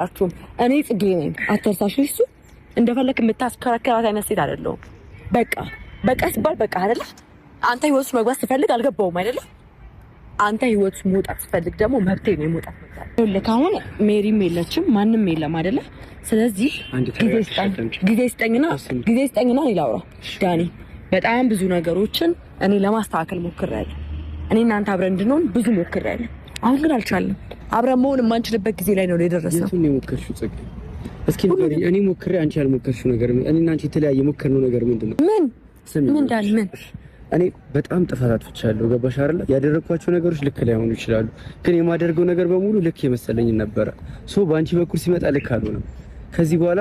አርቱም እኔ ጽጌ ነኝ አትርሳሽ። እሱ እንደፈለክ የምታስከራከራት አይነት ሴት አይደለሁም። በቃ ሲባል በቃ አይደለ? አንተ ህይወት ውስጥ መግባት ስትፈልግ አልገባውም አይደለ? አንተ ህይወት ውስጥ መውጣት ስትፈልግ ደግሞ መብቴ ነው የመውጣት መብት። ልክ አሁን ሜሪም የለችም ማንም የለም አይደለ? ስለዚህ ጊዜ ስጠኝና እኔ ላውራ። ዳኒ በጣም ብዙ ነገሮችን እኔ ለማስተካከል ሞክሬያለሁ። እኔ እናንተ አብረን እንድንሆን ብዙ ሞክሬያለሁ። አሁን ግን አልቻልንም። አብረን መሆን የማንችልበት ጊዜ ላይ ነው የደረስነው። የቱን የሞከርሽው ጽጌ? እስኪ ንገሪኝ። እኔ ሞክሬ አንቺ ያልሞከርሽው ነገር እኔ እና አንቺ የተለያየ ሞከርነው ነገር ምንድነው? ምን ዳኒ እኔ በጣም ጥፋት አጥፍቻለሁ። ገባሽ አይደል? ያደረኳቸው ነገሮች ልክ ላይሆኑ ይችላሉ፣ ግን የማደርገው ነገር በሙሉ ልክ የመሰለኝ ነበረ። በአንቺ በኩል ሲመጣ ልክ አልሆነም። ከዚህ በኋላ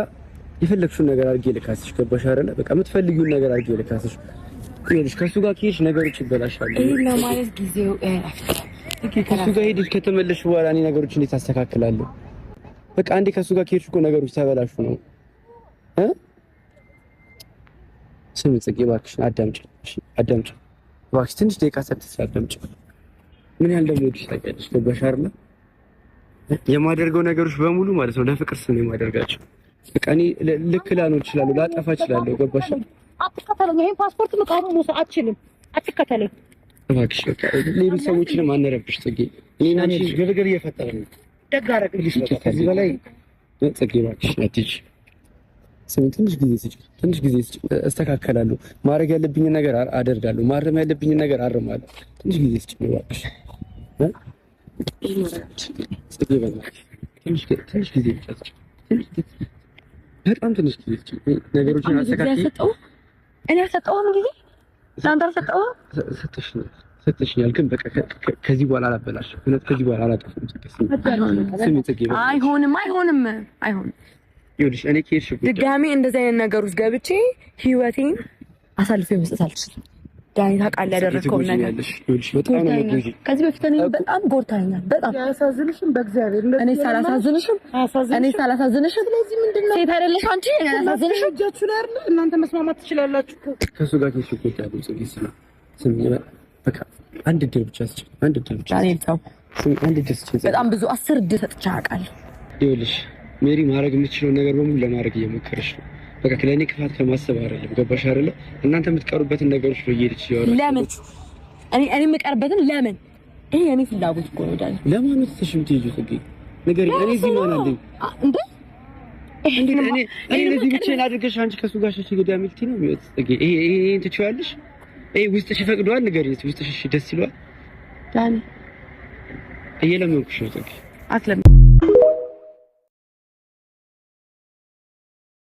የፈለግሽውን ነገር አድርጌ ልካስሽ። ገባሽ አይደል? በቃ የምትፈልጊውን ነገር አድርጌ ልካስሽ። ይኸውልሽ ከሱ ጋር ከሄድሽ ነገሮች ይበላሻሉ። ይሄ ለማለት ጊዜው ከሱ ጋር ሄድሽ ከተመለስሽ በኋላ እኔ ነገሮች እንዴት አስተካክላለሁ? በቃ አንዴ ከሱ ጋር ከሄድሽ እኮ ነገሮች ተበላሹ ነው። ስሚ ጽጌ እባክሽን አዳምጪ እባክሽ፣ ትንሽ ደቂቃ ሰጥተሽ አዳምጪ። ምን ያህል እንደምወድሽ ታውቂያለሽ። ገባሽ አይደል? የማደርገው ነገሮች በሙሉ ማለት ነው ለፍቅር ስም የማደርጋቸው። በቃ እኔ ልክ ላልሆን እችላለሁ፣ ላጠፋ እችላለሁ። ገባሽ? አትከተለኝ። ይሄን ፓስፖርት መቃወም ነው አትችልም። አትከተለኝ እባክሽ። በቃ ሌሎች ሰዎችንም አነረብሽ ጽጌ። እኔና አንቺ ግርግር እየፈጠረ ነው። ደግ አደረግልሽ። ከዚህ በላይ ጽጌ እባክሽ አትይሽ። ትንሽ ጊዜ ስጪ፣ እስተካከላለሁ። ማድረግ ያለብኝን ነገር አደርጋለሁ፣ ማረም ያለብኝን ነገር አርማለሁ። ትንሽ ጊዜ ስጪ እባክሽ። ጽጌ በእናትሽ ትንሽ ጊዜ ብቻ ስጪ፣ በጣም ትንሽ ጊዜ ስጪ። ነገሮችን አስተካክዬ እኔ አልሰጠሁም ጊዜ ለአንተ አልሰጠሁም። ሰጥተሽኛል፣ ግን በቃ ከዚህ በኋላ አላበላሽም። ከዚህ በኋላ አላጠፋም። ስሚ ጽጌ፣ አይሆንም። ይኸውልሽ እኔ ከሄድሽ ድጋሜ እንደዚህ አይነት ነገር ውስጥ ገብቼ ህይወቴን አሳልፌ መስጠት አልችልም። ዳኒ ታውቃለህ ያደረከውን ነገር። ይኸውልሽ በጣም ነው የምትጎጂኝ። ከዚህ በፊት እኔ በጣም ጎድታኛል። በጣም ያሳዝንሽም። በእግዚአብሔር እኔ ሳላሳዝንሽም ስለዚህ ምንድነው ሴት አይደለሽ አንቺ? ያሳዝንሽም እጃችሁ ላይ አይደል? እናንተ መስማማት ትችላላችሁ። ከሱ ጋር ከሱ ቆጣ ጽጌ ስሚ በቃ አንድ ድል ብቻ ስጪ። አንድ ድል ብቻ ስሚ። አንድ ድል ስጪ። በጣም ብዙ 10 ድል ሰጥቼ አውቃለሁ። ይኸውልሽ ሜሪ ማድረግ የምትችለው ነገር በሙሉ ለማድረግ እየሞከረች ነው። በቃ ለኔ ክፋት ከማሰብ አይደለም። ገባሽ አይደለ? እናንተ የምትቀሩበትን ነገሮች ነው እየሄድሽ ያወራሽ። ለምን እኔ የምቀርበትን ለምን? ይሄ የኔ ፍላጎት እኮ ነው ዳኒ። ለማን ነው ተሽምትይጁ ጽጌ? ንገሪኝ። እኔ እዚህ ማን አለኝ እንዴ? እኔ ለዚህ ብቻዬን አድርገሽ አንቺ ከሱ ጋር ሸሽ ገዳ ሚልቲ ነው የሚወጥ ጽጌ። ይሄ ትችያለሽ? ውስጥሽ ይፈቅደዋል? ንገሪኝ። ውስጥሽ ደስ ይለዋል? ዳኒ እየለመንኩሽ ነው ጽጌ። አትለም